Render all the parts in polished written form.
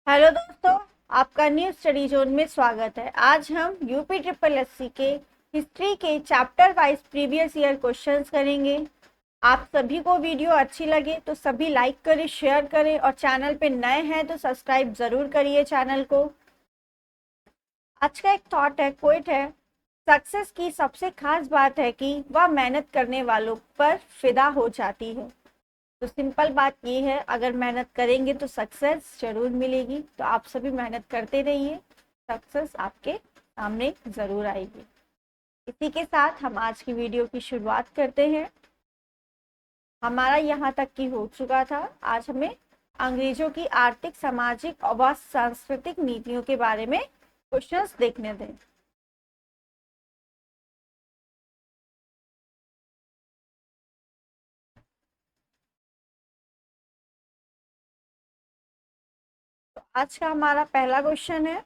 Hello दोस्तों, आपका new study zone में स्वागत है। आज हम यूपी ट्रिपल एससी के हिस्ट्री के chapter wise previous year questions करेंगे। आप सभी को वीडियो अच्छी लगे तो सभी लाइक करें, शेयर करें और चैनल पे नए हैं तो सब्सक्राइब जरूर करिए चैनल को। आज का एक थॉट है, क्वोट है, सक्सेस की सबसे खास बात है कि वह मेहनत करने वालों पर फिदा हो जाती है। तो सिंपल बात ये है, अगर मेहनत करेंगे तो सक्सेस जरूर मिलेगी। तो आप सभी मेहनत करते रहिए, सक्सेस आपके सामने जरूर आएगी। इसी के साथ हम आज की वीडियो की शुरुआत करते हैं। हमारा यहाँ तक की हो चुका था। आज हमें अंग्रेजों की आर्थिक, सामाजिक और सांस्कृतिक नीतियों के बारे में क्वेश्चंस देखने दें। तो आज का हमारा पहला क्वेश्चन है,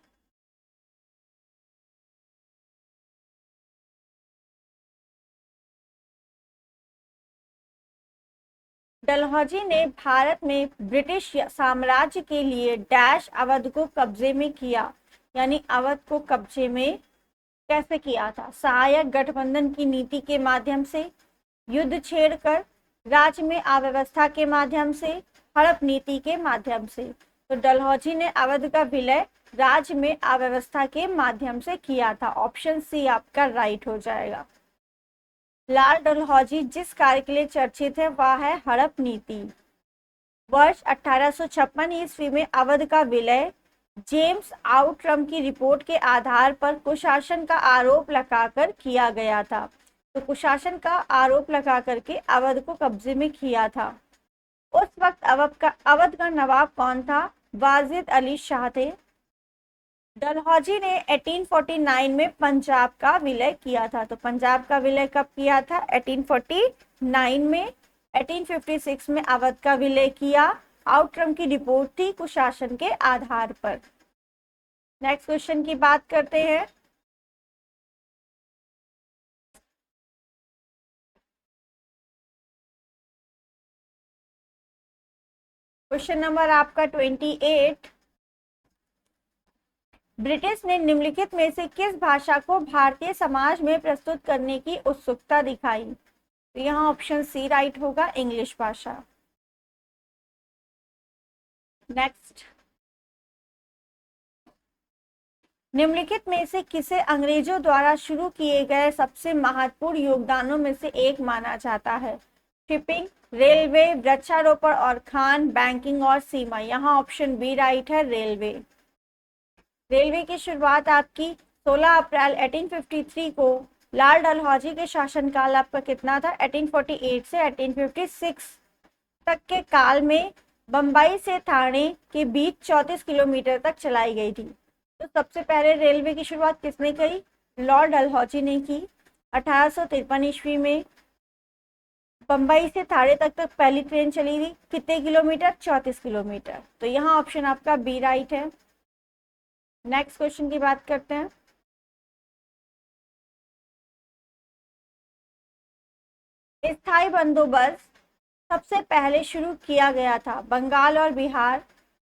डलहौजी ने भारत में ब्रिटिश साम्राज्य के लिए डैश अवध को कब्जे में किया। यानी अवध को कब्जे में कैसे किया था? सहायक गठबंधन की नीति के माध्यम से, युद्ध छेड़कर, राज्य में अव्यवस्था के माध्यम से, हड़प नीति के माध्यम से। तो डलहौजी ने अवध का विलय राज्य में अव्यवस्था के माध्यम से किया था। ऑप्शन सी आपका राइट हो जाएगा। लाल डलहौजी जिस कार्य के लिए चर्चित है वह है हड़प नीति। वर्ष 1856 ईस्वी में अवध का विलय जेम्स आउट्रम की रिपोर्ट के आधार पर कुशासन का आरोप लगाकर किया गया था। तो कुशासन का आरोप लगा करके अवध को कब्जे में किया था। उस वक्त अवध का नवाब कौन था? वाजिद अली शाह थे। डलहौजी ने 1849 में पंजाब का विलय किया था। तो पंजाब का विलय कब किया था? 1849 में। 1856 में अवध का विलय किया। आउटरम की रिपोर्ट थी कुशासन के आधार पर। नेक्स्ट क्वेश्चन की बात करते हैं। क्वेश्चन नंबर आपका 28। ब्रिटिश ने निम्नलिखित में से किस भाषा को भारतीय समाज में प्रस्तुत करने की उत्सुकता दिखाई? तो यहाँ ऑप्शन सी राइट होगा, इंग्लिश भाषा। नेक्स्ट, निम्नलिखित में से किसे अंग्रेजों द्वारा शुरू किए गए सबसे महत्वपूर्ण योगदानों में से एक माना जाता है? शिपिंग, रेलवे, वृक्षारोपण और खान, बैंकिंग और सीमा। यहाँ ऑप्शन बी राइट है, रेलवे। रेलवे की शुरुआत आपकी 16 अप्रैल 1853 को लाल डलहौजी के शासनकाल आपका कितना था? 1848 से 1856 तक के काल में बंबई से ठाणे के बीच 34 किलोमीटर तक चलाई गई थी। तो सबसे पहले रेलवे की शुरुआत किसने करी? लॉर्ड डलहौजी ने की। 1853 ईस्वी में बंबई से ठाणे तक पहली ट्रेन चली थी। कितने किलोमीटर? 34 किलोमीटर। तो यहाँ ऑप्शन आपका बी राइट है। नेक्स्ट क्वेश्चन की बात करते हैं। स्थायी बंदोबस्त सबसे पहले शुरू किया गया था बंगाल और बिहार,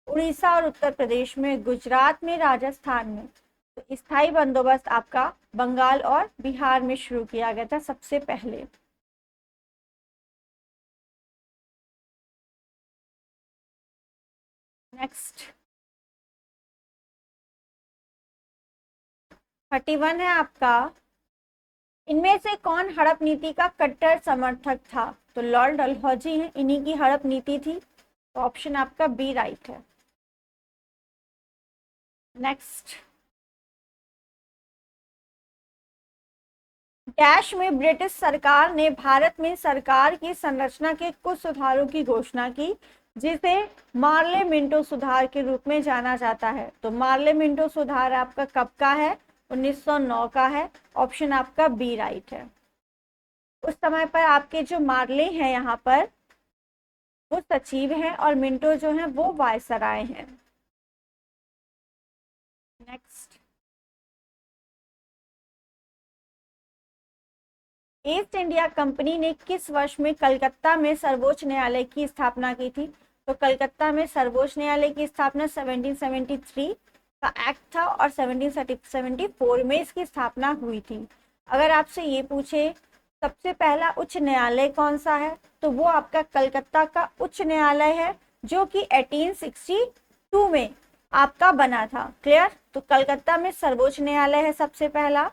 उड़ीसा और उत्तर प्रदेश में, गुजरात में, राजस्थान में। तो स्थायी बंदोबस्त आपका बंगाल और बिहार में शुरू किया गया था सबसे पहले। नेक्स्ट 31 है आपका, इनमें से कौन हड़प नीति का कट्टर समर्थक था? तो लॉर्ड डलहौजी है, इन्हीं की हड़प नीति थी। तो ऑप्शन आपका बी राइट है। नेक्स्ट, डैश में ब्रिटिश सरकार ने भारत में सरकार की संरचना के कुछ सुधारों की घोषणा की, जिसे मार्ले मिंटो सुधार के रूप में जाना जाता है। तो मार्ले मिंटो सुधार आपका कब का है? 1909 का है। ऑप्शन आपका बी राइट है। उस समय पर आपके जो मार्ले हैं यहाँ पर वो सचिव हैं और मिंटो जो हैं वो वायसराय हैं। नेक्स्ट, ईस्ट इंडिया कंपनी ने किस वर्ष में कलकत्ता में सर्वोच्च न्यायालय की स्थापना की थी? तो कलकत्ता में सर्वोच्च न्यायालय की स्थापना 1773 का एक्ट था और 1774 में इसकी स्थापना हुई थी। अगर आपसे ये पूछे सबसे पहला उच्च न्यायालय कौन सा है, तो वो आपका कलकत्ता का उच्च न्यायालय है, जो कि 1862 में आपका बना था। क्लियर? तो कलकत्ता में सर्वोच्च न्यायालय है सबसे पहला,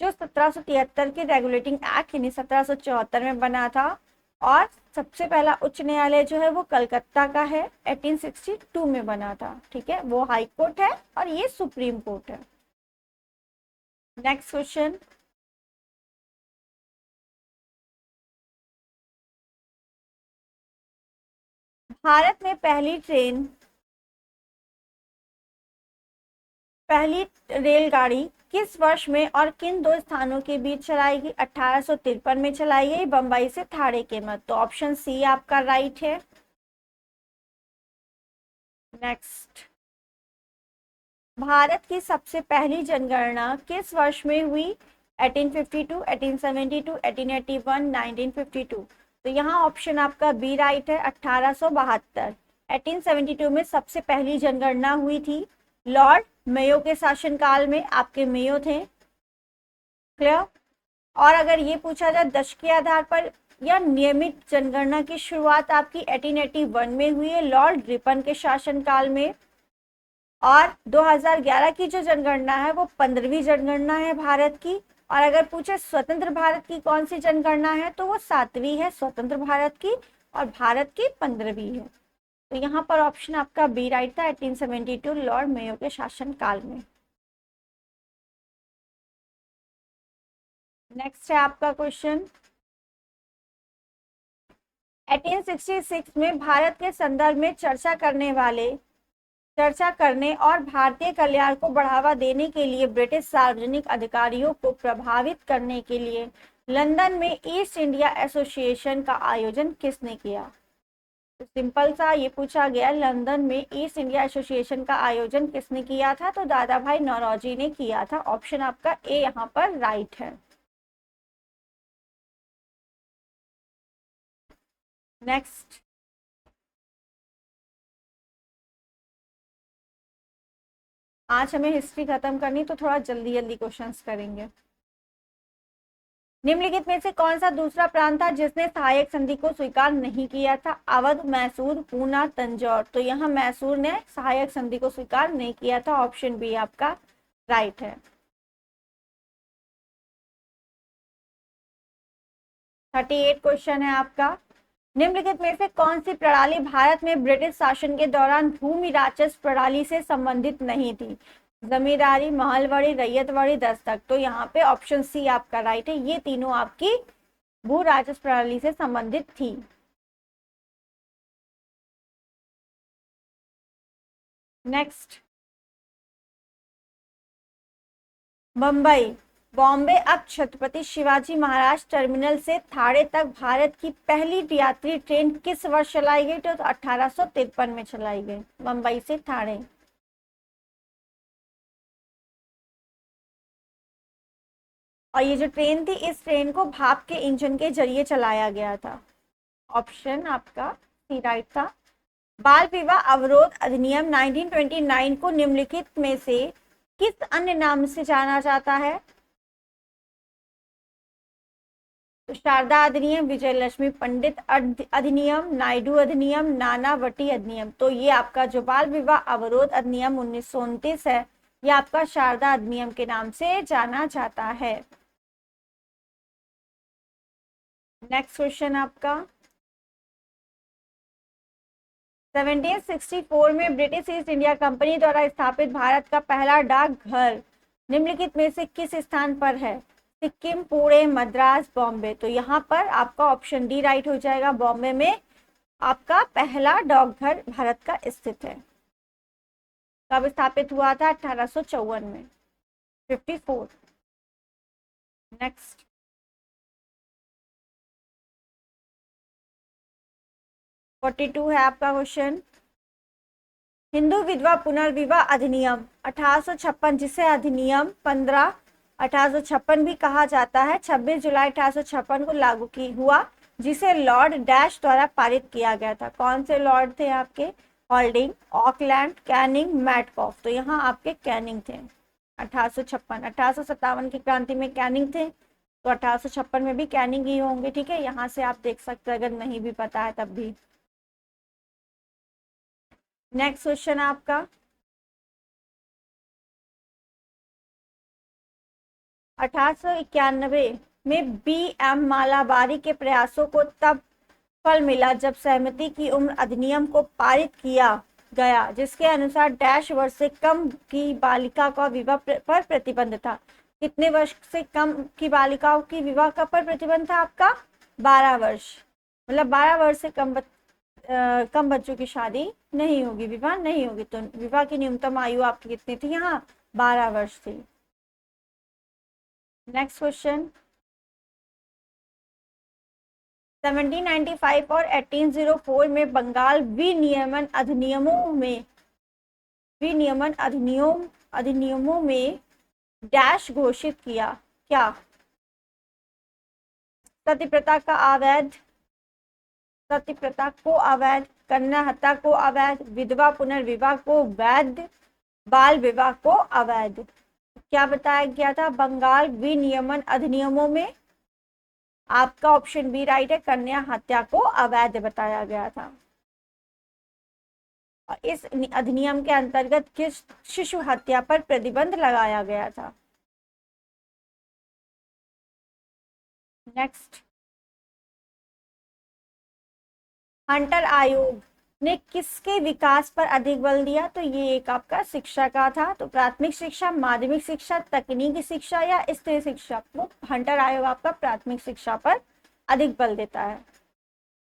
जो 1773 के रेगुलेटिंग एक्ट यानी 1774 में बना था। और सबसे पहला उच्च न्यायालय जो है वो कलकत्ता का है, 1862 में बना था। ठीक है, वो हाई कोर्ट है और ये सुप्रीम कोर्ट है। नेक्स्ट क्वेश्चन, भारत में पहली रेलगाड़ी किस वर्ष में और किन दो स्थानों के बीच चलाई गई? 1853 में चलाई गई, बंबई से थाणे के मध्य। तो ऑप्शन सी आपका राइट है। नेक्स्ट, भारत की सबसे पहली जनगणना किस वर्ष में हुई? 1852, 1872, 1881, 1952। तो यहाँ ऑप्शन आपका बी राइट है, 1872। 1872 में सबसे पहली जनगणना हुई थी। लॉर्ड मेयो के शासनकाल में आपके मेयो थे। क्लियर? और अगर ये पूछा जाए दशक के आधार पर या नियमित जनगणना की शुरुआत आपकी 1881 में हुई है लॉर्ड रिपन के शासनकाल में। और 2011 की जो जनगणना है वो 15वीं जनगणना है भारत की। और अगर पूछे स्वतंत्र भारत की कौन सी जनगणना है, तो वो 7वीं है स्वतंत्र भारत की, और भारत की 15वीं है। तो यहाँ पर ऑप्शन आपका बी राइट था, 1872 लॉर्ड मेयो के शासन काल में। नेक्स्ट है आपका क्वेश्चन, 1866 में भारत के संदर्भ में चर्चा करने और भारतीय कल्याण को बढ़ावा देने के लिए ब्रिटिश सार्वजनिक अधिकारियों को प्रभावित करने के लिए लंदन में ईस्ट इंडिया एसोसिएशन का आयोजन किसने किया? तो सिंपल सा ये पूछा गया, लंदन में ईस्ट इंडिया एसोसिएशन का आयोजन किसने किया था? तो दादा भाई नौरोजी ने किया था। ऑप्शन आपका ए यहाँ पर राइट है। नेक्स्ट, आज हमें हिस्ट्री खत्म करनी, तो थोड़ा जल्दी जल्दी क्वेश्चंस करेंगे। निम्नलिखित में से कौन सा दूसरा प्रांत था जिसने सहायक संधि को स्वीकार नहीं किया था? अवध, मैसूर, पूना, तंजौर। तो यहाँ मैसूर ने सहायक संधि को स्वीकार नहीं किया था। ऑप्शन बी आपका राइट है। 38 क्वेश्चन है आपका, निम्नलिखित में से कौन सी प्रणाली भारत में ब्रिटिश शासन के दौरान भूमि राजस्व प्रणाली से संबंधित नहीं थी? जमींदारी, महलवाड़ी, रैयतवाड़ी, दस्तक। तो यहाँ पे ऑप्शन सी आपका राइट है, ये तीनों आपकी भू राजस्व प्रणाली से संबंधित थी। नेक्स्ट, बॉम्बे अब छत्रपति शिवाजी महाराज टर्मिनल से थाणे तक भारत की पहली यात्री ट्रेन किस वर्ष चलाई गई? तो 1853 में चलाई गई, बम्बई से थाणे। और ये जो ट्रेन थी, इस ट्रेन को भाप के इंजन के जरिए चलाया गया था। ऑप्शन आपका सी राइट था। बाल विवाह अवरोध अधिनियम 1929 को निम्नलिखित में से किस अन्य नाम से जाना जाता है? तो शारदा अधिनियम, विजय लक्ष्मी पंडित अधिनियम, नायडू अधिनियम, नानावटी अधिनियम। तो ये आपका जो बाल विवाह अवरोध अधिनियम 1929 है, ये आपका शारदा अधिनियम के नाम से जाना जाता है। नेक्स्ट क्वेश्चन आपका, 1764 में ब्रिटिश ईस्ट इंडिया कंपनी द्वारा स्थापित भारत का पहला डाकघर निम्नलिखित में से किस स्थान पर है? सिक्किम, पुणे, मद्रास, बॉम्बे। तो यहाँ पर आपका ऑप्शन डी राइट हो जाएगा, बॉम्बे में आपका पहला डाकघर भारत का स्थित है। कब स्थापित हुआ था? 1854 में, 54। नेक्स्ट, है आपका क्वेश्चन, हिंदू विधवा पुनर्विवाह अधिनियम 1856, जिसे अधिनियम 15 1856 भी कहा जाता है, 26 जुलाई 1856 को लागू हुआ। जिसे लॉर्ड डैश द्वारा पारित किया गया था। कौन से लॉर्ड थे आपके? Holding, Auckland, Canning, Metcalfe. तो यहाँ आपके कैनिंग थे। 1856, 1857 की क्रांति में कैनिंग थे, तो 1856 में भी कैनिंग ही होंगे। ठीक है, यहाँ से आप देख सकते हैं अगर नहीं भी पता है तब भी। नेक्स्ट क्वेश्चन आपका 1891 में बी.एम. मालाबारी के प्रयासों को तब फल मिला जब सहमति की उम्र अधिनियम को पारित किया गया, जिसके अनुसार डैश वर्ष से कम की बालिका का विवाह पर प्रतिबंध था। कितने वर्ष से कम की बालिकाओं की विवाह का पर प्रतिबंध था आपका? 12 वर्ष। मतलब 12 वर्ष से कम बच्चों की शादी नहीं होगी, विवाह नहीं होगी। तो विवाह की न्यूनतम आयु आपकी कितनी थी? यहाँ 12 वर्ष थी। नेक्स्ट क्वेश्चन 1795 और 1804 में बंगाल अधिनियमों में डैश घोषित किया। क्या? सती प्रथा को अवैध, कन्या हत्या को अवैध, विधवा पुनर्विवाह को वैध, बाल विवाह को अवैध। क्या बताया गया था बंगाल विनियमन अधिनियमों में? आपका ऑप्शन बी राइट है, कन्या हत्या को अवैध बताया गया था। और इस अधिनियम के अंतर्गत किस शिशु हत्या पर प्रतिबंध लगाया गया था? नेक्स्ट, हंटर आयोग ने किसके विकास पर अधिक बल दिया? तो ये एक आपका शिक्षा का था। तो प्राथमिक शिक्षा, माध्यमिक शिक्षा, तकनीकी शिक्षा या स्त्री शिक्षा? वो हंटर आयोग आपका प्राथमिक शिक्षा पर अधिक बल देता है।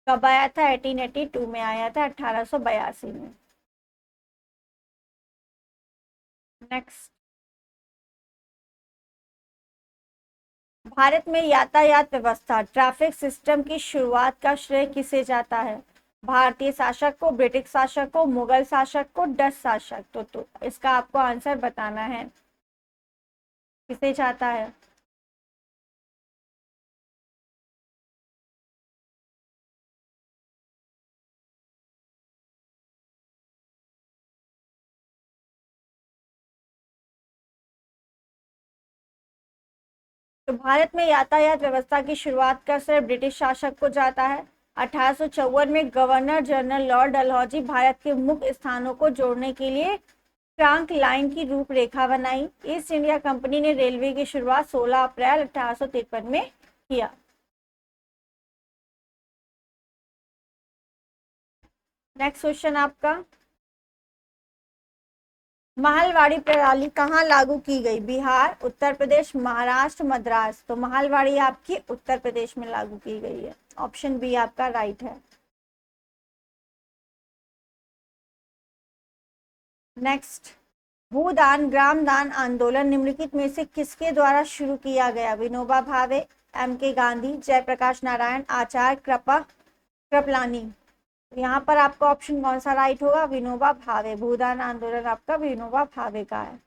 कब आया था? 1882 में आया था, 1882 में। नेक्स्ट, भारत में यातायात व्यवस्था, ट्रैफिक सिस्टम की शुरुआत का श्रेय किसे जाता है? भारतीय शासक को, ब्रिटिश शासक को, मुगल शासक को, डच शासक? तो इसका आपको आंसर बताना है, किसे जाता है? तो भारत में यातायात व्यवस्था की शुरुआत का श्रेय ब्रिटिश शासक को जाता है। 1854 में governor general Lord Dalhousie Bharat के मुख्य स्थानों को जोड़ने के लिए ट्रंक लाइन की रूपरेखा बनाई। ईस्ट इंडिया कंपनी ने रेलवे की शुरुआत 16 अप्रैल 1853 में किया। नेक्स्ट क्वेश्चन आपका, महलवाड़ी प्रणाली कहाँ लागू की गई? बिहार, उत्तर प्रदेश, महाराष्ट्र, मद्रास? तो महलवाड़ी आपकी उत्तर प्रदेश में लागू की गई है। ऑप्शन बी आपका राइट है। नेक्स्ट, भूदान ग्राम दान आंदोलन निम्नलिखित में से किसके द्वारा शुरू किया गया? विनोबा भावे, M.K. गांधी, जयप्रकाश नारायण, आचार्य कृपलानी? यहाँ पर आपका ऑप्शन कौन सा राइट होगा? विनोबा भावे। भूदान आंदोलन आपका विनोबा भावे का है।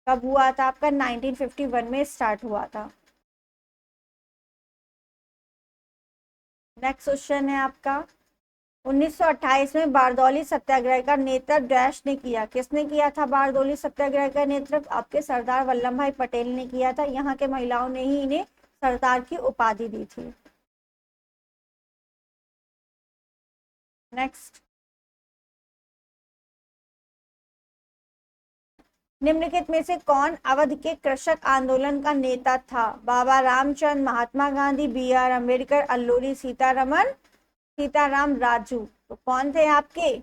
कब हुआ था आपका? 1951 में स्टार्ट हुआ था। नेक्स्ट क्वेश्चन है आपका 1928 में बारदौली सत्याग्रह का नेतृत्व डैश ने किया? किसने किया था बारदौली सत्याग्रह का नेतृत्व? आपके सरदार वल्लभ भाई पटेल ने किया था। यहाँ के महिलाओं ने ही इन्हें सरदार की उपाधि दी थी। नेक्स्ट, निम्नलिखित में से कौन अवध के कृषक आंदोलन का नेता था? बाबा रामचंद्र, महात्मा गांधी, B.R. अम्बेडकर, अल्लूरी सीताराम राजू? तो कौन थे आपके?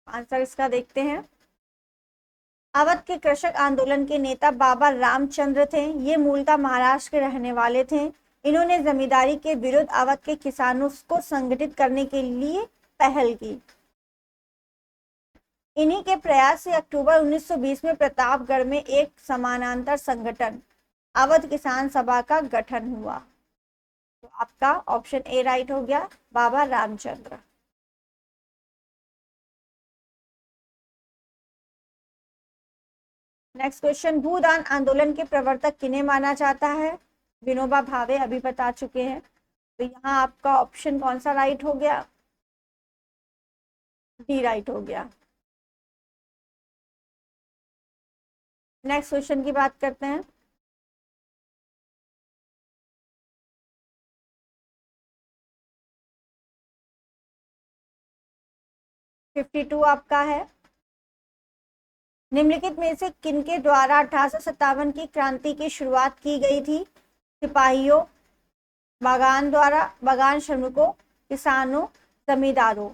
आंसर इसका देखते हैं। अवध के कृषक आंदोलन के नेता बाबा रामचंद्र थे। ये मूलतः महाराष्ट्र के रहने वाले थे। इन्होंने जमींदारी के विरुद्ध अवध के किसानों को संगठित करने के लिए पहल की। इन्हीं के प्रयास से अक्टूबर 1920 में प्रतापगढ़ में एक समानांतर संगठन अवध किसान सभा का गठन हुआ। तो आपका ऑप्शन ए राइट हो गया, बाबा रामचंद्र। नेक्स्ट क्वेश्चन, भूदान आंदोलन के प्रवर्तक किन्हें माना जाता है? विनोबा भावे, अभी बता चुके हैं। तो यहाँ आपका ऑप्शन कौन सा राइट हो गया? डी राइट हो गया। नेक्स्ट क्वेश्चन की बात करते हैं। फिफ्टी टू आपका है। निम्नलिखित में से किनके द्वारा 1857 की क्रांति की शुरुआत की गई थी? सिपाहियों, बागान श्रमिकों, किसानों, जमींदारों।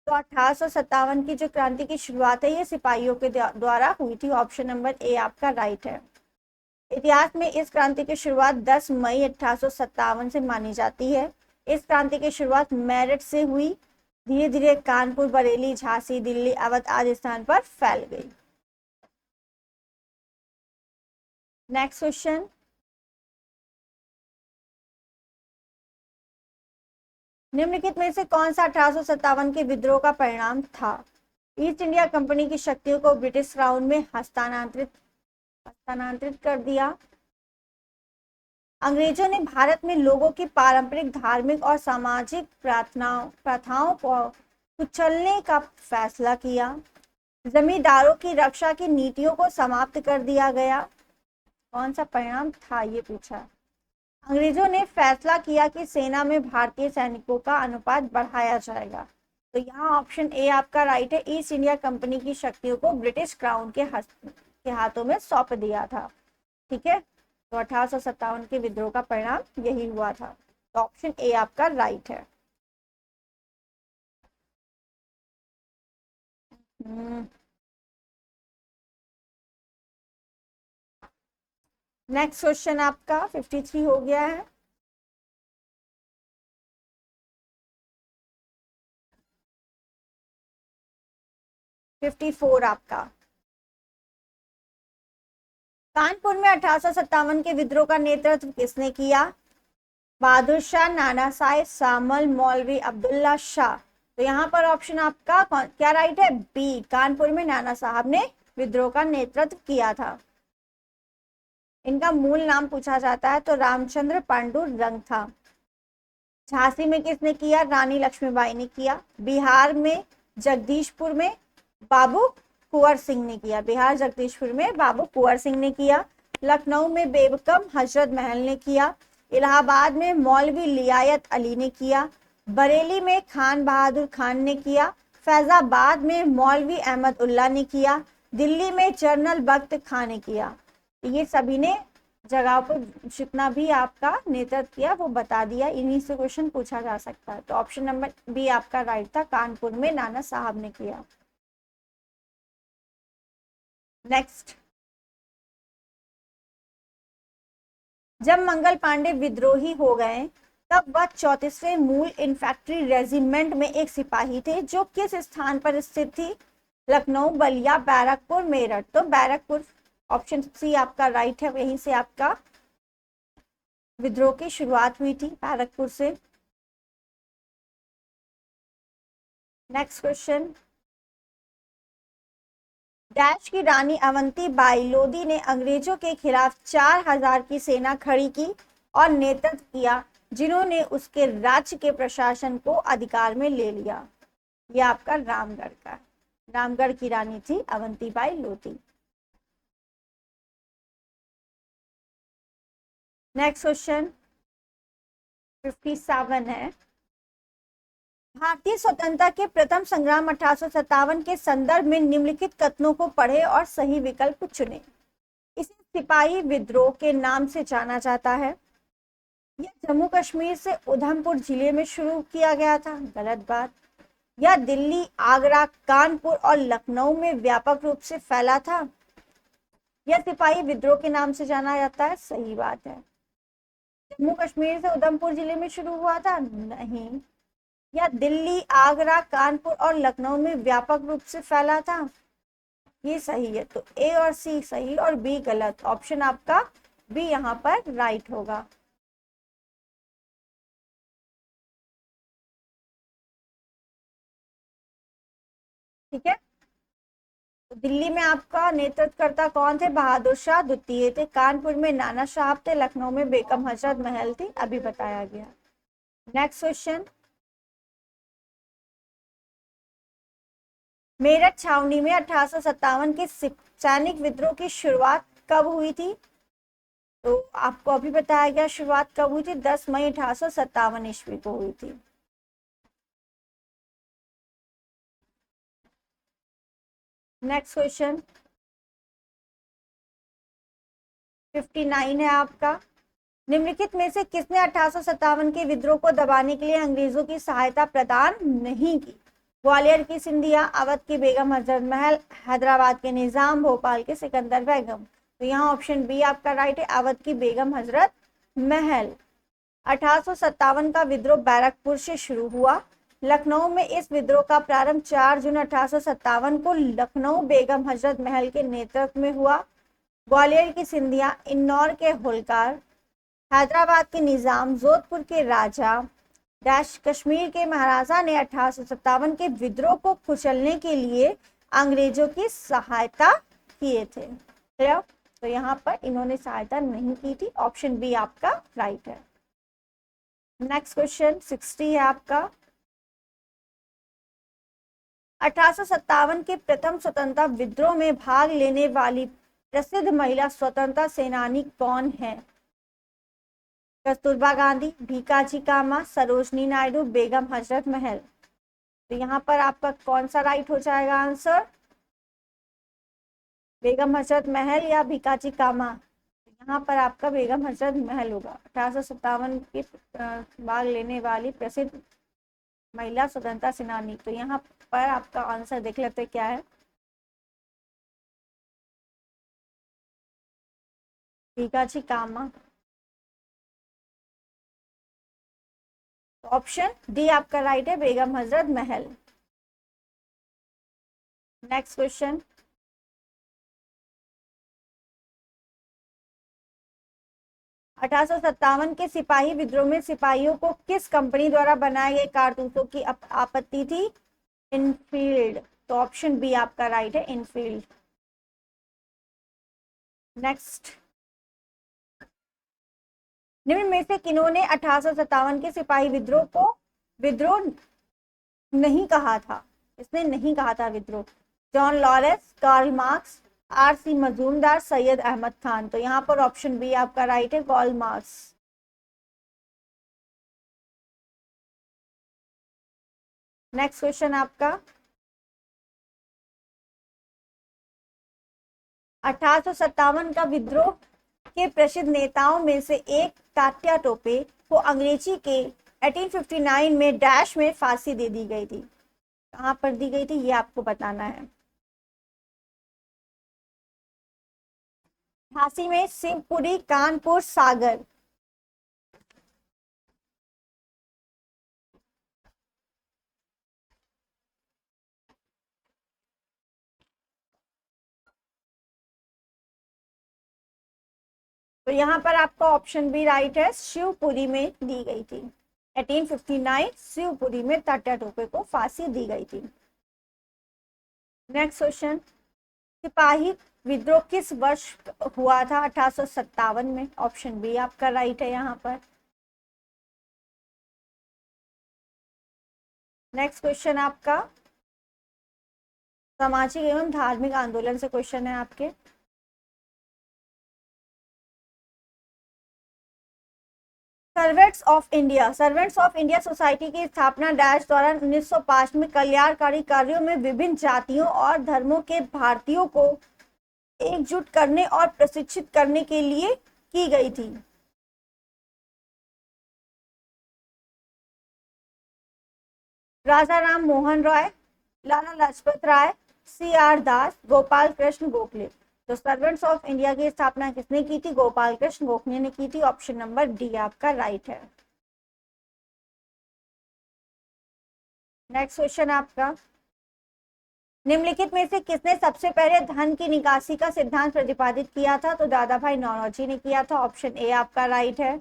तो 1857 की जो क्रांति की शुरुआत है ये सिपाहियों के द्वारा हुई थी। ऑप्शन नंबर ए आपका राइट है। इतिहास में इस क्रांति की शुरुआत 10 मई 1857 से मानी जाती है। इस क्रांति की शुरुआत मेरठ से हुई, धीरे धीरे कानपुर, बरेली, झांसी, दिल्ली, अवध आदि स्थान पर फैल गई। नेक्स्ट क्वेश्चन, निम्नलिखित में से कौन सा 1857 के विद्रोह का परिणाम था? ईस्ट इंडिया कंपनी की शक्तियों को ब्रिटिश क्राउन में हस्तांतरित कर दिया। अंग्रेजों ने भारत में लोगों की पारंपरिक धार्मिक और सामाजिक प्रथाओं को कुचलने का फैसला किया। जमींदारों की रक्षा की नीतियों को समाप्त कर दिया गया। कौन सा परिणाम था ये पूछा। अंग्रेजों ने फैसला किया कि सेना में भारतीय सैनिकों का अनुपात बढ़ाया जाएगा। तो यहाँ ऑप्शन ए आपका राइट है। ईस्ट इंडिया कंपनी की शक्तियों को ब्रिटिश क्राउन के हाथों में सौंप दिया था। ठीक है, तो 1857 के विद्रोह का परिणाम यही हुआ था। तो ऑप्शन ए आपका राइट है। नेक्स्ट क्वेश्चन आपका 53 हो गया है। फिफ्टी फोर आपका, कानपुर में 1857 के विद्रोह का नेतृत्व किसने किया? बहादुर शाह, नाना साहेब, सामल, मौलवी अब्दुल्ला शाह। तो यहाँ पर ऑप्शन आपका क्या राइट है? बी, कानपुर में नाना साहब ने विद्रोह का नेतृत्व किया था। इनका मूल नाम पूछा जाता है तो रामचंद्र पांडुरंग था। झांसी में किसने किया? रानी लक्ष्मीबाई ने किया। बिहार में जगदीशपुर में बाबू कुंवर सिंह ने किया। बिहार जगदीशपुर में बाबू कुंवर सिंह ने किया। लखनऊ में बेगम हजरत महल ने किया। इलाहाबाद में मौलवी लियाकत अली ने किया। बरेली में खान बहादुर खान ने किया। फैजाबाद में मौलवी अहमद उल्ला ने किया। दिल्ली में जनरल बख्त खान ने किया। ये सभी ने जगह पर जितना भी आपका नेतृत्व किया वो बता दिया। इन्हीं से क्वेश्चन पूछा जा सकता है। तो ऑप्शन नंबर बी आपका राइट था, कानपुर में नाना साहब ने किया। नेक्स्ट, जब मंगल पांडे विद्रोही हो गए तब वह 34वें मूल इन्फैंट्री रेजिमेंट में एक सिपाही थे जो किस स्थान पर स्थित थी? लखनऊ, बलिया, बैरकपुर, मेरठ। तो बैरकपुर, ऑप्शन सी आपका राइट है। यहीं से आपका विद्रोह की शुरुआत हुई थी, बैरकपुर से। नेक्स्ट क्वेश्चन, डैश की रानी अवंती बाई लोधी ने अंग्रेजों के खिलाफ 4000 की सेना खड़ी की और नेतृत्व किया जिन्होंने उसके राज्य के प्रशासन को अधिकार में ले लिया। यह आपका रामगढ़ का, रामगढ़ की रानी थी Avanti by Lodhi. Next question 57 है। भारतीय स्वतंत्रता के प्रथम संग्राम 1857 के संदर्भ में निम्नलिखित कथनों को पढ़े और सही विकल्प चुने। इसे सिपाही विद्रोह के नाम से जाना जाता है। यह जम्मू कश्मीर से उधमपुर जिले में शुरू किया गया था, गलत बात। यह दिल्ली, आगरा, कानपुर और लखनऊ में व्यापक रूप से फैला था। यह सिपाही विद्रोह के नाम से जाना जाता है, सही बात है। जम्मू कश्मीर से उधमपुर जिले में शुरू हुआ था, नहीं। यह दिल्ली, आगरा, कानपुर और लखनऊ में व्यापक रूप से फैला था, ये सही है। तो ए और सी सही और बी गलत। ऑप्शन आपका बी यहाँ पर राइट होगा। ठीक है, तो दिल्ली में आपका नेतृत्वकर्ता कौन थे? बहादुर शाह द्वितीय थे। कानपुर में नाना साहब थे। लखनऊ में बेगम हजरत महल थी, अभी बताया गया। नेक्स्ट क्वेश्चन, मेरठ छावनी में 1857 के सैनिक विद्रोह की शुरुआत कब हुई थी? तो आपको अभी बताया गया शुरुआत कब हुई थी, 10 मई 1857 ईस्वी को हुई थी। नेक्स्ट क्वेश्चन 59 है आपका। निम्नलिखित में से किसने 1857 के विद्रोह को दबाने के लिए अंग्रेजों की सहायता प्रदान नहीं की? ग्वालियर की सिंधिया, अवध की बेगम हजरत महल, हैदराबाद के निजाम, भोपाल के सिकंदर बेगम। तो यहाँ ऑप्शन बी आपका राइट है, अवध की बेगम हजरत महल। 1857 का विद्रोह बैरकपुर से शुरू हुआ। लखनऊ में इस विद्रोह का प्रारंभ 4 जून 1857 को लखनऊ बेगम हजरत महल के नेतृत्व में हुआ। ग्वालियर की सिंधिया, इंदौर के होलकार, हैदराबाद के निजाम, जोधपुर के राजा डैश कश्मीर के महाराजा ने 1857 के विद्रोह को कुचलने के लिए अंग्रेजों की सहायता किए थे। तो यहाँ पर इन्होंने सहायता नहीं की थी, ऑप्शन बी आपका राइट है। नेक्स्ट क्वेश्चन 60 है आपका। 1857 के प्रथम स्वतंत्रता विद्रोह में भाग लेने वाली प्रसिद्ध महिला स्वतंत्रता सेनानी कौन है? कस्तूरबा गांधी, भीकाजी कामा, सरोजनी नायडू, बेगम हजरत महल। तो यहाँ पर आपका कौन सा राइट हो जाएगा आंसर? बेगम हजरत महल या भीकाजी कामा? यहाँ पर आपका बेगम हजरत महल होगा। 1857 के भाग लेने वाली प्रसिद्ध महिला स्वतंत्रता सेनानी। तो यहाँ पर आपका आंसर देख लेते क्या है, भीकाजी कामा। ऑप्शन डी आपका राइट है, बेगम हजरत महल। नेक्स्ट क्वेश्चन 1857 के सिपाही विद्रोह में सिपाहियों को किस कंपनी द्वारा बनाए गए कारतूसों की आपत्ति थी? इनफील्ड। तो ऑप्शन बी आपका राइट है, इनफील्ड। नेक्स्ट, निम्न में से किन्होंने 1857 के सिपाही विद्रोह को विद्रोह नहीं कहा था? इसने नहीं कहा था विद्रोह। John Lawrence, Karl Marx, RC. Majumdar, Syed Ahmad Khan. तो यहाँ पर ऑप्शन बी आपका राइट है, कार्ल मार्क्स। नेक्स्ट क्वेश्चन आपका 1857 का विद्रोह के प्रसिद्ध नेताओं में से एक तात्या टोपे को अंग्रेजी के 1859 में डैश में फांसी दे दी गई थी। कहां पर दी गई थी ये आपको बताना है। झांसी में, शिवपुरी, कानपुर, सागर। तो यहाँ पर आपका ऑप्शन बी राइट है, शिवपुरी में दी गई थी। 1859 शिवपुरी में तात्या टोपे को फांसी दी गई थी। नेक्स्ट क्वेश्चन, सिपाही विद्रोह किस वर्ष हुआ था? 1857 में। ऑप्शन बी आपका राइट है यहाँ पर। नेक्स्ट क्वेश्चन आपका सामाजिक एवं धार्मिक आंदोलन से क्वेश्चन है आपके। सर्वेंट्स ऑफ इंडिया सोसाइटी की स्थापना डैश द्वारा 1905 में कल्याणकारी कार्यों में विभिन्न जातियों और धर्मों के भारतीयों को एकजुट करने और प्रशिक्षित करने के लिए की गई थी। राजा राम मोहन राय, लाला लाजपत राय, सी.आर. दास, गोपाल कृष्ण गोखले। तो सर्वेंट्स ऑफ इंडिया की स्थापना किसने की थी? गोपाल कृष्ण गोखले ने की थी। ऑप्शन नंबर डी आपका राइट है। नेक्स्ट क्वेश्चन आपका, निम्नलिखित में से किसने सबसे पहले धन की निकासी का सिद्धांत प्रतिपादित किया था? तो दादा भाई नौरोजी ने किया था। ऑप्शन ए आपका राइट है।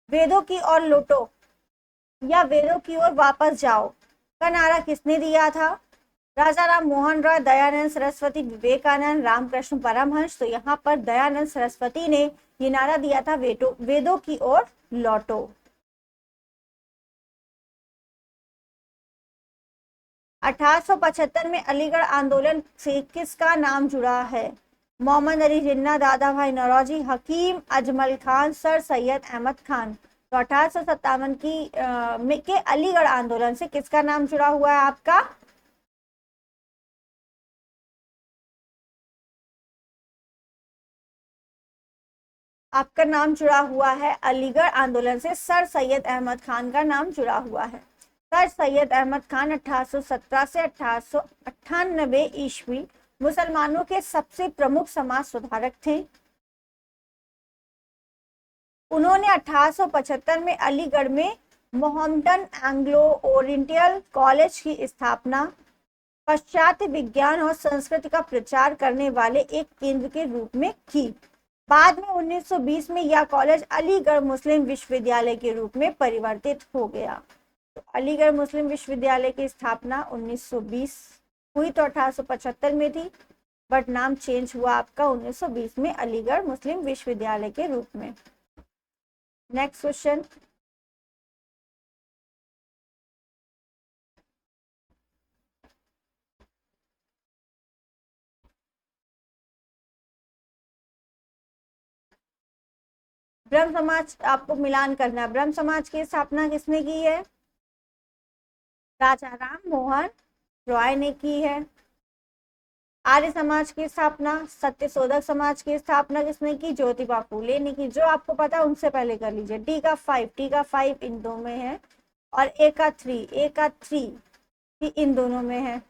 वेदों की ओर लौटो या वेदों की ओर वापस जाओ का नारा किसने दिया था? राजा राम मोहन रॉय, दयानंद सरस्वती, विवेकानंद, रामकृष्ण परमहंस। तो यहाँ पर दयानंद सरस्वती ने ये नारा दिया था, वेदों की ओर लौटो। 1875 में अलीगढ़ आंदोलन से किसका नाम जुड़ा है? मोहम्मद अली जिन्ना, दादा भाई नौरोजी, हकीम अजमल खान, सर सैयद अहमद खान। तो 1857 के अलीगढ़ आंदोलन से किसका नाम जुड़ा हुआ है आपका? आपका नाम जुड़ा हुआ है अलीगढ़ आंदोलन से सर सैयद अहमद खान का नाम जुड़ा हुआ है। सर सैयद अहमद खान 1817 से 1898 ईस्वी मुसलमानों के सबसे प्रमुख समाज सुधारक थे। उन्होंने 1875 में अलीगढ़ में मोहम्मडन एंग्लो ओरिएंटल कॉलेज की स्थापना पाश्चात्य विज्ञान और संस्कृति का प्रचार करने वाले एक केंद्र के रूप में की। बाद में 1920 में यह कॉलेज अलीगढ़ मुस्लिम विश्वविद्यालय के रूप में परिवर्तित हो गया। तो अलीगढ़ मुस्लिम विश्वविद्यालय की स्थापना 1920 हुई, तो 1875 में थी, बट नाम चेंज हुआ आपका 1920 में अलीगढ़ मुस्लिम विश्वविद्यालय के रूप में। नेक्स्ट क्वेश्चन, ब्रह्म समाज आपको मिलान करना है। ब्रह्म समाज की स्थापना किसने की है? राजा राम मोहन रॉय ने की है। आर्य समाज की स्थापना, सत्यशोधक समाज की स्थापना किसने की? ज्योतिबा फूले ने की। जो आपको पता है उनसे पहले कर लीजिए। टी का 5 इन दो में है और ए का 3 भी इन दोनों में है।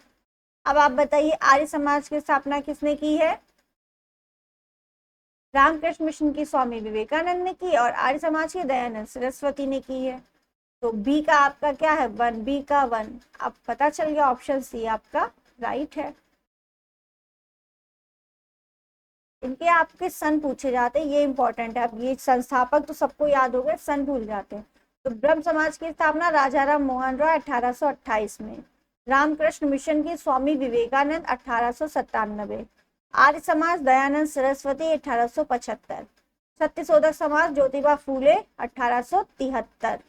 अब आप बताइए आर्य समाज की स्थापना किसने की है? रामकृष्ण मिशन की स्वामी विवेकानंद ने की और आर्य समाज की दयानंद सरस्वती ने की है। तो बी का आपका क्या है? 1, बी का 1। अब पता चल गया, ऑप्शन सी आपका राइट है। इनके आपके सन पूछे जाते हैं, ये इंपॉर्टेंट है। अब ये संस्थापक तो सबको याद हो गए, सन भूल जाते हैं। तो ब्रह्म समाज की स्थापना राजा राम मोहन रॉय 1828 में। रामकृष्ण मिशन की स्वामी विवेकानंद 1897। आर्य समाज दयानंद सरस्वती 1875। सत्यशोधक समाज ज्योतिबा फूले 1873।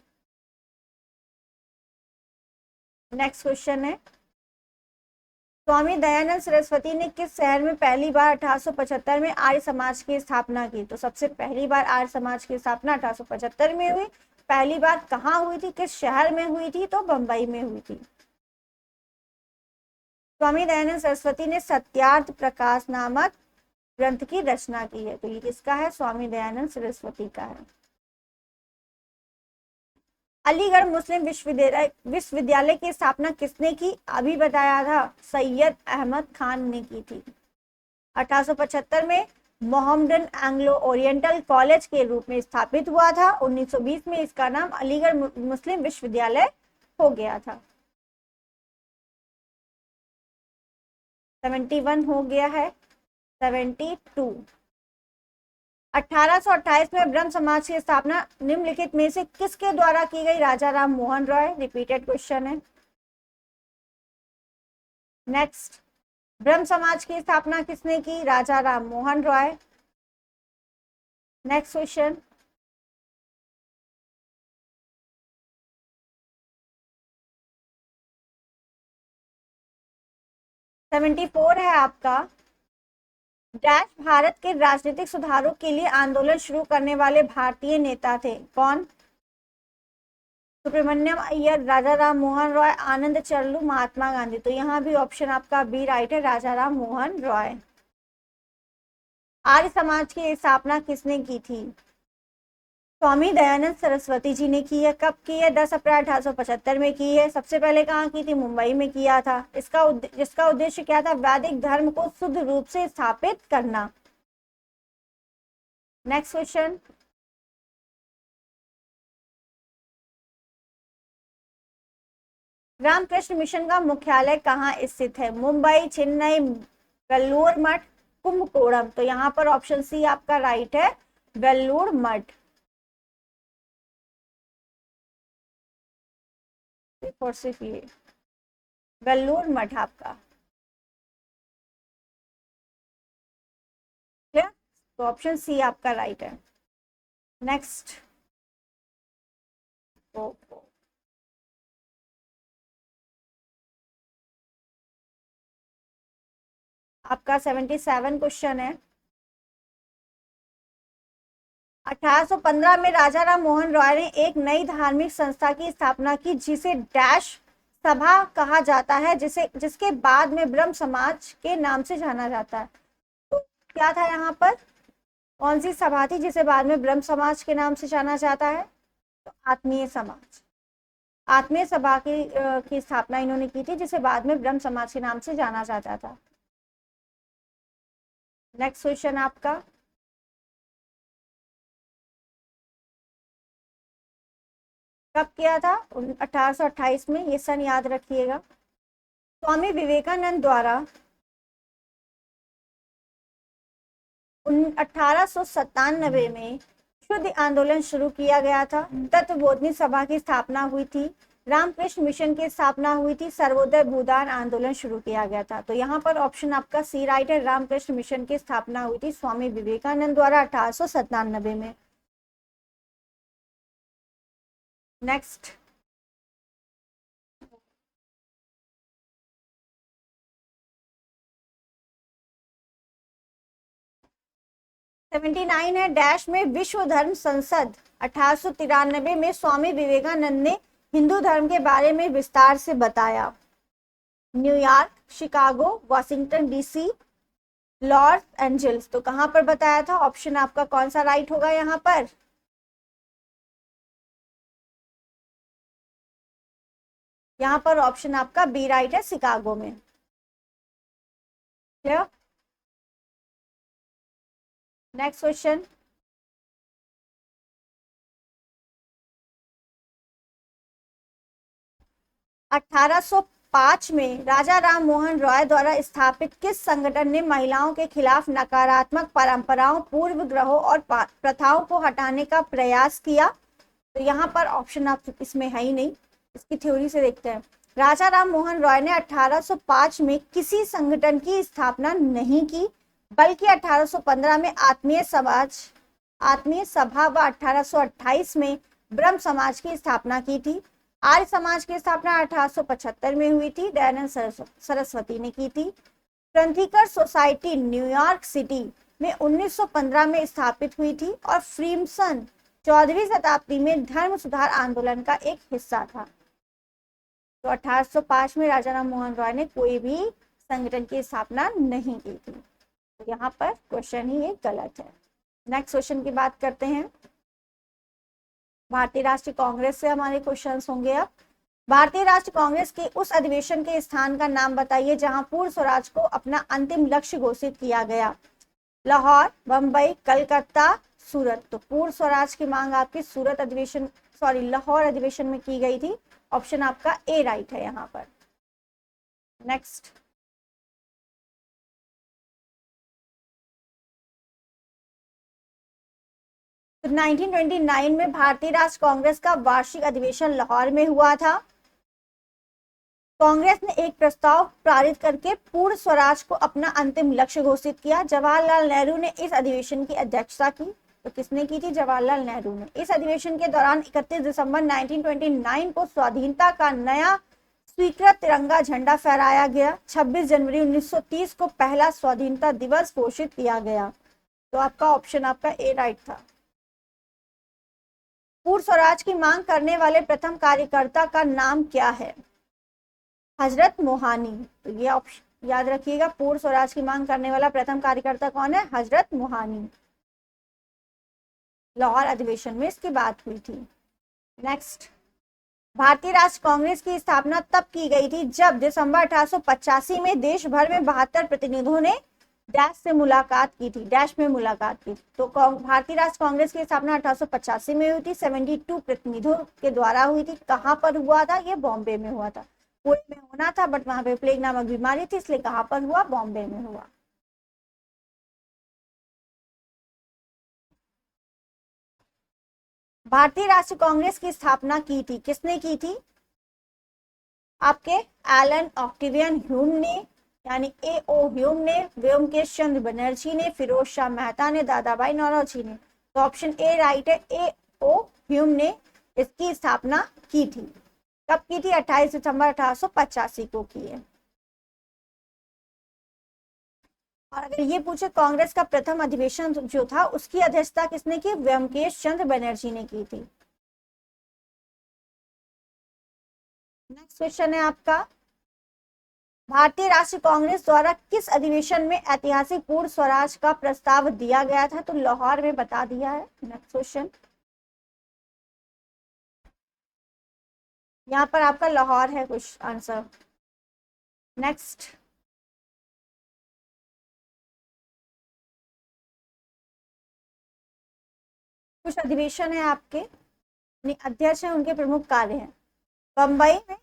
नेक्स्ट क्वेश्चन है, स्वामी दयानंद सरस्वती ने किस शहर में पहली बार 1875 में आर्य समाज की स्थापना की? तो सबसे पहली बार आर्य समाज की स्थापना 1875 में हुई। पहली बार कहाँ हुई थी, किस शहर में हुई थी? तो बंबई में हुई थी। स्वामी दयानंद सरस्वती ने सत्यार्थ प्रकाश नामक ग्रंथ की रचना की है। तो ये किसका है? स्वामी दयानंद सरस्वती का है। अलीगढ़ मुस्लिम विश्वविद्यालय की स्थापना किसने की? अभी बताया था, सैयद अहमद खान ने की थी। 1875 में मोहम्मडन एंग्लो ओरिएंटल कॉलेज के रूप में स्थापित हुआ था। 1920 में इसका नाम अलीगढ़ मुस्लिम विश्वविद्यालय हो गया था। 71 हो गया है। 72, 1828 में ब्रह्म समाज की स्थापना निम्नलिखित में से किसके द्वारा की गई? राजा राम मोहन रॉय। रिपीटेड क्वेश्चन है। नेक्स्ट, ब्रह्म समाज की स्थापना किसने की? Raja Ram Mohan Roy. Next question, seventy four है आपका। डैश भारत के राजनीतिक सुधारों के लिए आंदोलन शुरू करने वाले भारतीय नेता थे। कौन? सुब्रमण्यम अय्यर, राजा राम मोहन रॉय, आनंद चरलू, महात्मा गांधी। तो यहाँ भी ऑप्शन आपका बी राइट है, राजा राम मोहन रॉय। आर्य समाज की स्थापना किसने की थी? स्वामी दयानंद सरस्वती जी ने की है। कब की है? 10 अप्रैल 1875 में की है। सबसे पहले कहाँ की थी? मुंबई में किया था। जिसका उद्देश्य क्या था? वैदिक धर्म को शुद्ध रूप से स्थापित करना। नेक्स्ट क्वेश्चन, रामकृष्ण मिशन का मुख्यालय कहाँ स्थित है? मुंबई, चेन्नई, वेल्लोर मठ, कुंभकोणम। तो यहाँ पर ऑप्शन सी आपका राइट है, वेल्लोर मठ। और सिर्फ ये बेलूर मठ आपका। क्लियर? तो ऑप्शन सी आपका राइट है। नेक्स्ट। आपका 77 क्वेश्चन है। 1815 में राजा राम मोहन रॉय ने एक नई धार्मिक संस्था की स्थापना की जिसे डैश सभा कहा जाता है, जिसे जिसके बाद में ब्रह्म समाज के नाम से जाना जाता है। तो क्या था यहाँ पर, कौन सी सभा थी जिसे बाद में ब्रह्म समाज के नाम से जाना जाता है? तो आत्मीय समाज, आत्मीय सभा की स्थापना इन्होंने की थी जिसे बाद में ब्रह्म समाज के नाम से जाना जाता था। नेक्स्ट क्वेश्चन आपका, कब किया था? 1828 में, ये सन याद रखिएगा। स्वामी विवेकानंद द्वारा 1897 में शुद्ध आंदोलन शुरू किया गया था। तत्वबोधिनी सभा की स्थापना हुई थी। रामकृष्ण मिशन की स्थापना हुई थी। सर्वोदय भूदान आंदोलन शुरू किया गया था। तो यहाँ पर ऑप्शन आपका सी राइट है। रामकृष्ण मिशन की स्थापना हुई थी स्वामी विवेकानंद द्वारा 1897 में। नेक्स्ट। सेवेंटी है डैश में विश्व धर्म संसद। 1893 में स्वामी विवेकानंद ने हिंदू धर्म के बारे में विस्तार से बताया। New York, Chicago, Washington DC, Los Angeles. तो कहां पर बताया था? ऑप्शन आपका कौन सा राइट होगा यहाँ पर? यहाँ पर ऑप्शन आपका बी राइट है, शिकागो में। क्लियर? Next question. 1805 में राजा राम मोहन रॉय द्वारा स्थापित किस संगठन ने महिलाओं के खिलाफ नकारात्मक परंपराओं, पूर्वग्रहों और प्रथाओं को हटाने का प्रयास किया? तो यहाँ पर ऑप्शन आप इसमें है ही नहीं, इसकी थ्योरी से देखते हैं। राजा राम मोहन रॉय ने 1805 में किसी संगठन की स्थापना नहीं की, बल्कि 1815 में आत्मीय सभा व 1828 में ब्रह्म समाज की स्थापना की थी। आर्य समाज की स्थापना 1875 में हुई थी, दयानंद सरस्वती ने की थी। क्रांतिकर सोसाइटी न्यूयॉर्क सिटी में 1915 में स्थापित हुई थी और फ्रीमसन 14वीं शताब्दी में धर्म सुधार आंदोलन का एक हिस्सा था। तो 1805 में राजा राम मोहन रॉय ने कोई भी संगठन की स्थापना नहीं की थी। तो यहाँ पर क्वेश्चन ही एक गलत है। नेक्स्ट क्वेश्चन की बात करते हैं। भारतीय राष्ट्रीय कांग्रेस से हमारे क्वेश्चंस होंगे अब। भारतीय राष्ट्रीय कांग्रेस के उस अधिवेशन के स्थान का नाम बताइए जहां पूर्ण स्वराज को अपना अंतिम लक्ष्य घोषित किया गया। लाहौर, बंबई, कलकत्ता, सूरत। तो पूर्ण स्वराज की मांग आपकी सूरत अधिवेशन लाहौर अधिवेशन में की गई थी। ऑप्शन आपका ए राइट है यहाँ पर। नेक्स्ट। तो 1929 में भारतीय राष्ट्रीय कांग्रेस का वार्षिक अधिवेशन लाहौर में हुआ था। कांग्रेस ने एक प्रस्ताव पारित करके पूर्ण स्वराज को अपना अंतिम लक्ष्य घोषित किया। जवाहरलाल नेहरू ने इस अधिवेशन की अध्यक्षता की। तो किसने की थी? जवाहरलाल नेहरू ने। इस अधिवेशन के दौरान 31 दिसंबर 1929 को स्वाधीनता का नया स्वीकृत तिरंगा झंडा फहराया गया। 26 जनवरी 1930 को पहला स्वाधीनता दिवस घोषित किया गया। तो आपका ऑप्शन आपका ए राइट था। पूर्ण स्वराज की मांग करने वाले प्रथम कार्यकर्ता का नाम क्या है? हजरत मोहानी। तो ये ऑप्शन याद रखिएगा, पूर्ण स्वराज की मांग करने वाला प्रथम कार्यकर्ता कौन है? हजरत मोहानी। लाहौर अधिवेशन में इसकी बात हुई थी। नेक्स्ट। भारतीय राष्ट्रीय कांग्रेस की स्थापना तब की गई थी जब दिसंबर 1885 में देश भर में 72 प्रतिनिधियों ने डैश से मुलाकात की थी, डैश में मुलाकात की। तो भारतीय राष्ट्रीय कांग्रेस की स्थापना 1885 में हुई थी, 72 प्रतिनिधियों के द्वारा हुई थी। कहां पर हुआ था? ये बॉम्बे में हुआ था। पुणे में होना था बट वहां पे प्लेग नामक बीमारी थी, इसलिए कहां पर हुआ? बॉम्बे में हुआ। भारतीय राष्ट्रीय कांग्रेस की स्थापना की थी, किसने की थी? आपके एलन ऑक्टेवियन ह्यूम ने, यानी ए ओ ह्यूम ने, व्योमकेश चंद्र बनर्जी ने, फिरोज शाह मेहता ने, दादा भाई नौरोजी ने। तो ऑप्शन ए राइट है, ए ओ ह्यूम ने इसकी स्थापना की थी। कब की थी? 28 दिसंबर 1885 को की है। और अगर ये पूछे कांग्रेस का प्रथम अधिवेशन जो था उसकी अध्यक्षता किसने की? व्योमकेश चंद्र बनर्जी ने की थी। नेक्स्ट क्वेश्चन है आपका, भारतीय राष्ट्रीय कांग्रेस द्वारा किस अधिवेशन में ऐतिहासिक पूर्ण स्वराज का प्रस्ताव दिया गया था? तो लाहौर में बता दिया है। नेक्स्ट क्वेश्चन, यहाँ पर आपका लाहौर है कुछ आंसर। नेक्स्ट, कुछ अधिवेशन है आपके, अध्यक्ष हैं, उनके प्रमुख कार्य हैं। बंबई में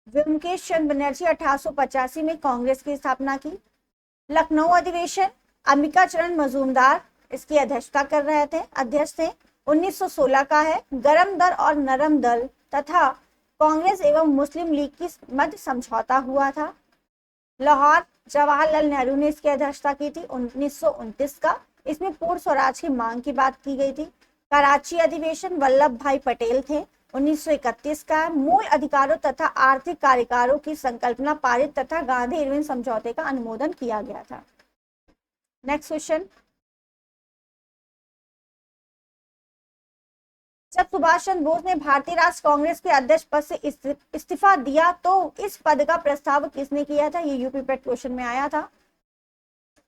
व्योमकेश चंद्र बनर्जी 1885 में कांग्रेस की स्थापना की। लखनऊ अधिवेशन अंबिका चरण मजूमदार इसकी अध्यक्षता कर रहे थे, अध्यक्ष थे। 1916 का है। गरम दल और नरम दल तथा कांग्रेस एवं मुस्लिम लीग की मध्य समझौता हुआ था। लाहौर जवाहरलाल नेहरू ने इसकी अध्यक्षता की थी 1929 का। इसमें पूर्ण स्वराज की मांग की बात की गई थी। कराची अधिवेशन वल्लभ भाई पटेल थे, 1931 का। मूल अधिकारों तथा आर्थिक कार्यकारों की संकल्पना पारित तथा गांधी इरविन समझौते का अनुमोदन किया गया था। नेक्स्ट क्वेश्चन, जब सुभाष चंद्र बोस ने भारतीय राष्ट्र कांग्रेस के अध्यक्ष पद से इस्तीफा दिया तो इस पद का प्रस्ताव किसने किया था? ये यूपी पेट क्वेश्चन में आया था।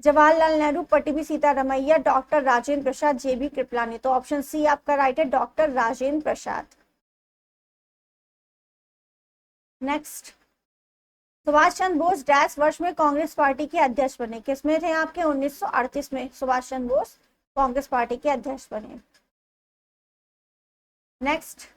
जवाहरलाल नेहरू, पट्टभी सीतारमैया, डॉक्टर राजेंद्र प्रसाद, जेबी कृपलानी। तो ऑप्शन सी आपका राइट है, doctor Rajendra Prasad. Next, Subhash Chandra Bose dash वर्ष में कांग्रेस पार्टी के अध्यक्ष बने? किसमें थे आपके? 1938 में सुभाष चंद्र बोस कांग्रेस पार्टी के अध्यक्ष बने। नेक्स्ट,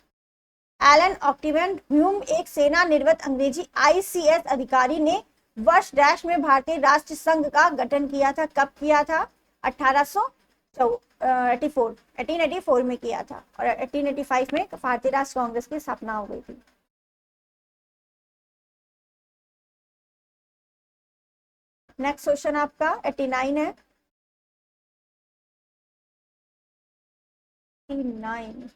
एलन ऑक्टेवियन ह्यूम एक सेना निवृत्त अंग्रेजी आईसीएस अधिकारी ने वर्ष डैश में भारतीय राष्ट्र संघ का गठन किया था। कब किया था? 1884 में किया था और 1885 में भारतीय राष्ट्र कांग्रेस की स्थापना हो गई थी। नेक्स्ट क्वेश्चन आपका 89 है। 89,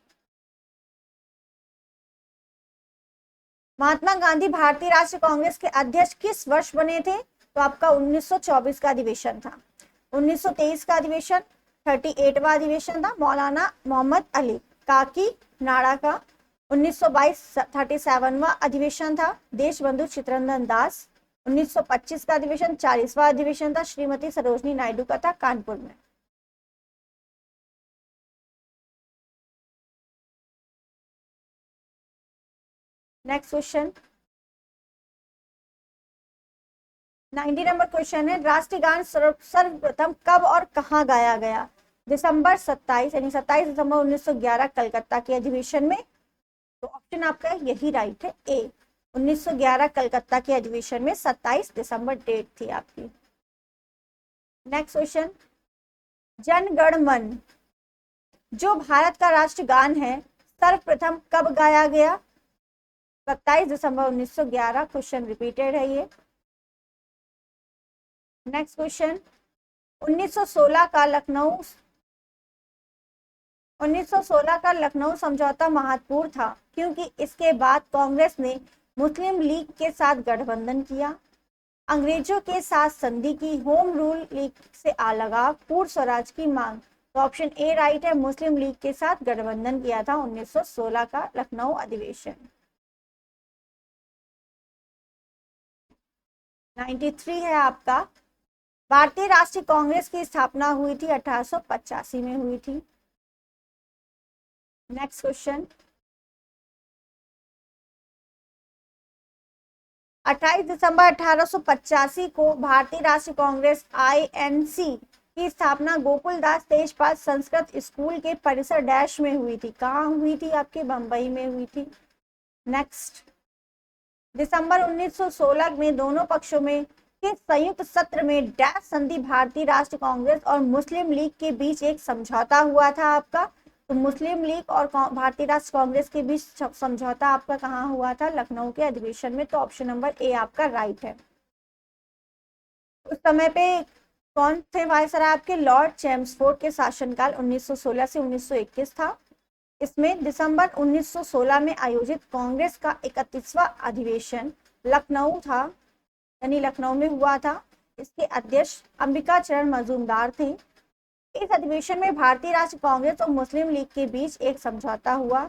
महात्मा गांधी भारतीय राष्ट्रीय कांग्रेस के अध्यक्ष किस वर्ष बने थे? तो आपका 1924 का अधिवेशन था। 1923 का अधिवेशन 38वां अधिवेशन था, मौलाना मोहम्मद अली काकी नाड़ा का। 1922 37वां अधिवेशन था, देशबंधु चित्तरंजन दास। 1925 का अधिवेशन 40वां अधिवेशन था, श्रीमती सरोजनी नायडू का था, कानपुर में। नेक्स्ट क्वेश्चन 90 नंबर क्वेश्चन है, राष्ट्रीय गान सर्वप्रथम कब और कहां गाया गया? दिसंबर 27 यानी 27 दिसंबर 1911 कलकत्ता के अधिवेशन में। तो ऑप्शन आपका यही राइट है, ए 1911 कलकत्ता के अधिवेशन में 27 दिसंबर डेट थी आपकी। नेक्स्ट क्वेश्चन, जन गण मन जो भारत का राष्ट्रगान है सर्वप्रथम कब गाया गया? 27 दिसंबर 1911। क्वेश्चन रिपीटेड है ये। नेक्स्ट क्वेश्चन, 1916 का लखनऊ समझौता महत्वपूर्ण था क्योंकि इसके बाद कांग्रेस ने मुस्लिम लीग के साथ गठबंधन किया, अंग्रेजों के साथ संधि की, होम रूल लीग से अलगाव, पूर्ण स्वराज की मांग। तो ऑप्शन ए राइट है, मुस्लिम लीग के साथ गठबंधन किया था 1916 का लखनऊ अधिवेशन। 93 है आपका, भारतीय राष्ट्रीय कांग्रेस की स्थापना हुई थी 1885 में हुई थी। नेक्स्ट क्वेश्चन, 28 दिसंबर 1885 को भारतीय राष्ट्रीय कांग्रेस आईएनसी की स्थापना गोकुलदास तेजपाल संस्कृत स्कूल के परिसर डैश में हुई थी। कहाँ हुई थी? आपके बंबई में हुई थी। नेक्स्ट, दिसंबर 1916 में दोनों पक्षों में के संयुक्त सत्र में डैश संधि भारतीय राष्ट्रीय कांग्रेस और मुस्लिम लीग के बीच एक समझौता हुआ था आपका। तो मुस्लिम लीग और भारतीय राष्ट्र कांग्रेस के बीच समझौता आपका कहाँ हुआ था? लखनऊ के अधिवेशन में। तो ऑप्शन नंबर ए आपका राइट है। उस समय पे कौन थे वायसराय आपके? लॉर्ड चेम्सफोर्ड के शासनकाल 1916 से 1921 था। इसमें दिसंबर 1916 में आयोजित कांग्रेस का 31वां अधिवेशन लखनऊ था, यानी लखनऊ में हुआ था। इसके अध्यक्ष अंबिका चरण मजूमदार थे। इस अधिवेशन में भारतीय राष्ट्रीय कांग्रेस और मुस्लिम लीग के बीच एक समझौता हुआ।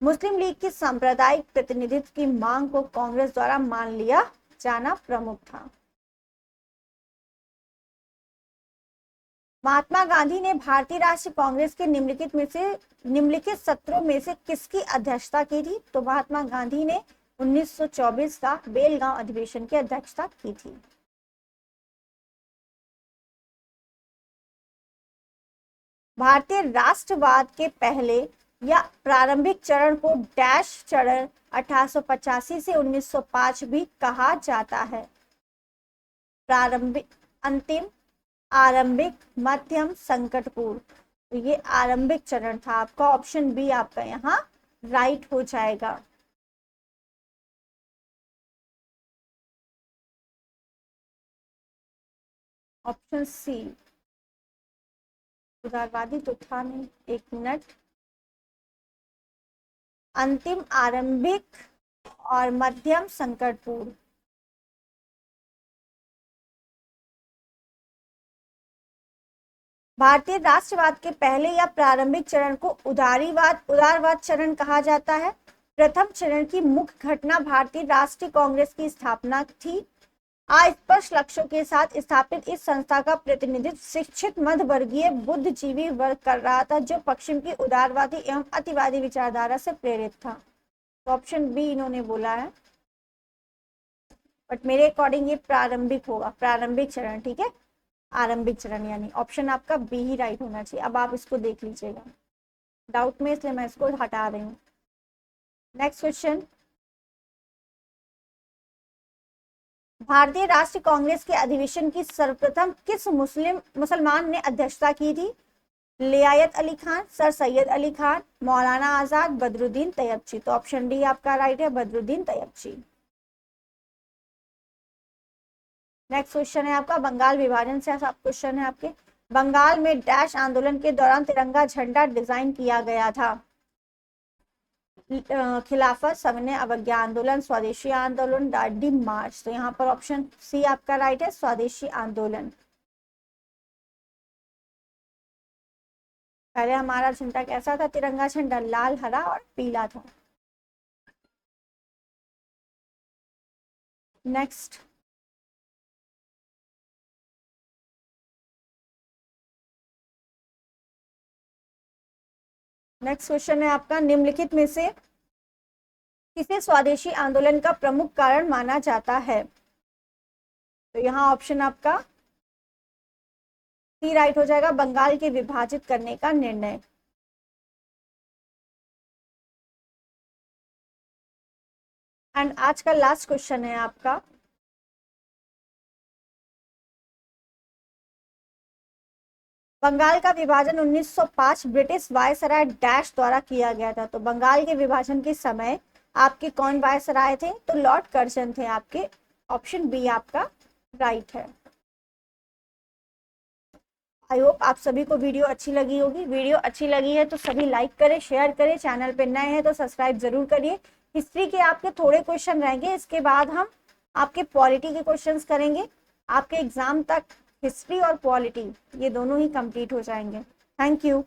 मुस्लिम लीग की सांप्रदायिक प्रतिनिधित्व की मांग को कांग्रेस द्वारा मान लिया जाना प्रमुख था। महात्मा गांधी ने भारतीय राष्ट्रीय कांग्रेस के निम्नलिखित सत्रों में से किसकी अध्यक्षता की थी? तो महात्मा गांधी ने 1924 का बेलगांव अधिवेशन की अध्यक्षता की थी। भारतीय राष्ट्रवाद के पहले या प्रारंभिक चरण को डैश चरण 1885 से 1905 भी कहा जाता है। प्रारंभिक, अंतिम, आरंभिक, मध्यम, संकटपूर्ण। तो ये आरंभिक चरण था आपका। ऑप्शन बी आपका यहाँ राइट हो जाएगा। ऑप्शन सी उदारवादी तो था नहीं। एक मिनट, अंतिम, आरंभिक और मध्यम, संकटपूर्ण। भारतीय राष्ट्रवाद के पहले या प्रारंभिक चरण को उदारवाद चरण कहा जाता है। प्रथम चरण की मुख्य घटना भारतीय राष्ट्रीय कांग्रेस की स्थापना थी। अस्पष्ट लक्ष्यों के साथ स्थापित इस संस्था का प्रतिनिधित्व शिक्षित मध्यवर्गीय बुद्धिजीवी वर्ग कर रहा था, जो पश्चिम की उदारवादी एवं अतिवादी विचारधारा से प्रेरित था। तो ऑप्शन बी इन्होंने बोला है, बट मेरे अकॉर्डिंग ये प्रारंभिक होगा, प्रारंभिक चरण। ठीक है, आरंभिक चरण, यानी ऑप्शन आपका बी ही राइट होना चाहिए। अब आप इसको देख लीजिएगा डाउट में, इसलिए मैं इसको हटा रही हूँ। नेक्स्ट क्वेश्चन, भारतीय राष्ट्रीय कांग्रेस के अधिवेशन की सर्वप्रथम किस मुसलमान ने अध्यक्षता की थी? लियाकत अली खान, सर सैयद अली खान, मौलाना आजाद, बदरुद्दीन तैयबची। तो ऑप्शन डी आपका राइट है, बदरुद्दीन तैयबची। नेक्स्ट क्वेश्चन है आपका बंगाल विभाजन से सब क्वेश्चन है आपके। बंगाल में डैश आंदोलन के दौरान तिरंगा झंडा डिजाइन किया गया था? खिलाफत, सविनय अवज्ञा आंदोलन, स्वदेशी आंदोलन, दांडी मार्च। तो यहाँ पर ऑप्शन सी आपका राइट है, स्वदेशी आंदोलन। पहले हमारा झंडा कैसा था? तिरंगा झंडा लाल, हरा और पीला था। नेक्स्ट, क्वेश्चन है आपका, निम्नलिखित में से किसे स्वदेशी आंदोलन का प्रमुख कारण माना जाता है? तो यहाँ ऑप्शन आपका सी राइट हो जाएगा, बंगाल के विभाजित करने का निर्णय। एंड आज का लास्ट क्वेश्चन है आपका, बंगाल का विभाजन 1905 ब्रिटिश वायसराय डैश द्वारा किया गया था। तो बंगाल के विभाजन के समय आपके कौन वायसराय थे? तो लॉर्ड कर्जन थे आपके। ऑप्शन बी आपका राइट है। आई होप आप सभी को वीडियो अच्छी लगी होगी। वीडियो अच्छी लगी है तो सभी लाइक करें, शेयर करें। चैनल पे नए हैं तो सब्सक्राइब जरूर करिए। हिस्ट्री के आपके थोड़े क्वेश्चन रहेंगे, इसके बाद हम आपके पॉलिटी के क्वेश्चंस करेंगे। आपके एग्जाम तक हिस्ट्री और पॉलिटी ये दोनों ही कंप्लीट हो जाएंगे। Thank you.